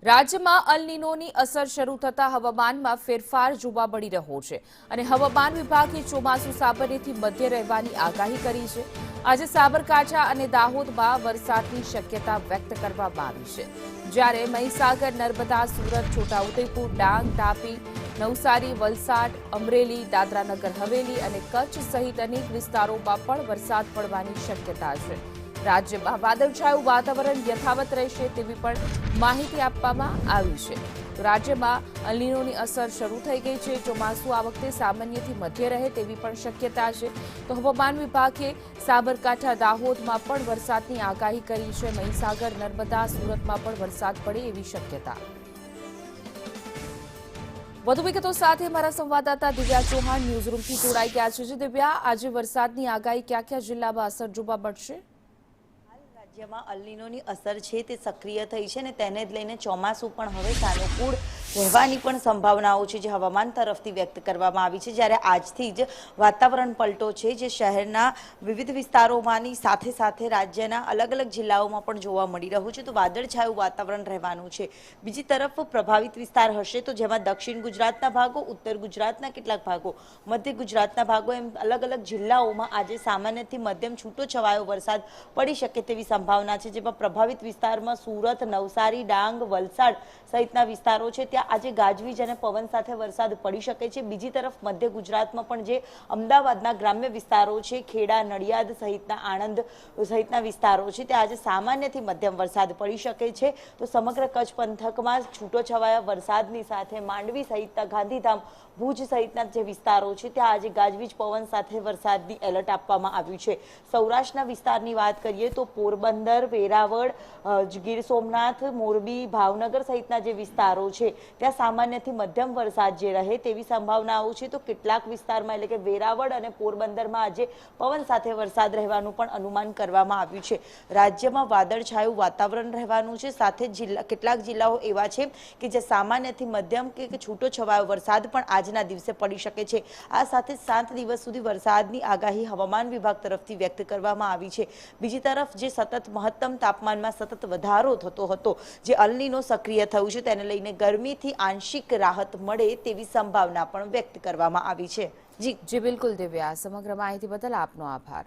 રાજ્યમાં અલ નીનોની અસર શરૂ થતા હવામાનમાં ફેરફાર જોવા મળી રહ્યો છે અને હવામાન વિભાગે ચોમાસુ સાબરમતીથી મધ્ય રહેવાની આગાહી કરી છે। આજે સાબરકાંઠા અને દાહોદમાં વરસાદની શક્યતા વ્યક્ત કરવામાં આવી છે, જ્યારે મહીસાગર, નર્મદા, સુરત, છોટાઉદેપુર, ડાંગ, તાપી, નવસારી, વલસાડ, અમરેલી, દાદરાનગર હવેલી અને કચ્છ સહિત અનેક વિસ્તારોમાં પણ વરસાદ પડવાની શક્યતા છે। રાજ્યમાં વાદળછાયું વાતાવરણ યથાવત રહેશે તેવી પણ માહિતી આપવામાં આવી છે। તો રાજ્યમાં અલ નીનોની અસર શરૂ થઈ ગઈ છે। ચોમાસું આ વખતે સામાન્યથી મધ્ય રહે તેવી પણ શક્યતા છે। તો હવામાન વિભાગે સાબરકાંઠા, દાહોદમાં પણ વરસાદની આગાહી કરી છે। મહીસાગર, નર્મદા, સુરતમાં પણ વરસાદ પડે એવી શક્યતા। વધુ વિગતો સાથે મારા સંવાદદાતા દિવ્યા ચૌહાણ ન્યૂઝરૂમથી જોડાઈ ગયા છે। દિવ્યા, આજે વરસાદની આગાહી કયા કયા જિલ્લામાં અસર જોવા મળશે? રાજ્યમાં અલ નીનોની અસર છે તે સક્રિય થઈ છે અને તેને જ લઈને ચોમાસું પણ હવે સાનુકૂળ રહેવાની પણ સંભાવનાઓ છે જે હવામાન તરફથી વ્યક્ત કરવામાં આવી છે। જ્યારે આજથી જ વાતાવરણ પલટો છે જે શહેરના વિવિધ વિસ્તારોમાંની સાથે સાથે રાજ્યના અલગ અલગ જિલ્લાઓમાં પણ જોવા મળી રહ્યું છે। તો વાદળછાયું વાતાવરણ રહેવાનું છે। બીજી તરફ પ્રભાવિત વિસ્તાર હશે તો જેમાં દક્ષિણ ગુજરાતના ભાગો, ઉત્તર ગુજરાતના કેટલાક ભાગો, મધ્ય ગુજરાતના ભાગો એમ અલગ અલગ જિલ્લાઓમાં આજે સામાન્યથી મધ્યમ છૂટો છવાયો વરસાદ પડી શકે તેવી સંભાવના છે। જેમાં પ્રભાવિત વિસ્તારમાં સુરત, નવસારી, ડાંગ, વલસાડ સહિતના વિસ્તારો છે ત્યાં આજે ગાજવીજ અને પવન સાથે વરસાદ પડી શકે છે। બીજી તરફ મધ્ય ગુજરાતમાં પણ જે અમદાવાદના ગ્રામ્ય વિસ્તારો છે, ખેડા, નડિયાદ સહિતના, આણંદ સહિતના વિસ્તારો છે ત્યાં આજે સામાન્યથી મધ્યમ વરસાદ પડી શકે છે। તો સમગ્ર કચ્છ પંથકમાં છૂટોછવાયા વરસાદની સાથે માંડવી સહિતના, ગાંધીધામ, ભુજ સહિતના જે વિસ્તારો છે ત્યાં આજે ગાજવીજ પવન સાથે વરસાદની એલર્ટ આપવામાં આવ્યું છે। સૌરાષ્ટ્રના વિસ્તારની વાત કરીએ તો પોરબંદર, વેરાવળ, ગીર સોમનાથ, મોરબી, ભાવનગર સહિતના જે વિસ્તારો છે ત્યાં સામાન્યથી મધ્યમ વરસાદ જે રહે તેવી સંભાવનાઓ છે। તો કેટલાક વિસ્તારમાં એટલે કે વેરાવળ અને પોરબંદરમાં આજે પવન સાથે વરસાદ રહેવાનું પણ અનુમાન કરવામાં આવ્યું છે। રાજ્યમાં વાદળછાયું વાતાવરણ રહેવાનું છે, સાથે કેટલાક જિલ્લાઓ એવા છે કે જે સામાન્યથી મધ્યમ કે છૂટો છવાયો વરસાદ પણ આજના દિવસે પડી શકે છે। આ સાથે 7 દિવસ સુધી વરસાદની આગાહી હવામાન વિભાગ તરફથી વ્યક્ત કરવામાં આવી છે। બીજી તરફ જે સતત મહત્તમ તાપમાનમાં સતત વધારો થતો હતો, જે અલ નીનો સક્રિય થયું છે તેને લઈને ગરમીથી આંશિક રાહત મળે તેવી સંભાવના પણ વ્યક્ત કરવામાં આવી છે। જી બિલકુલ દિવ્યા, સમગ્ર માહિતી બદલ આપનો આભાર।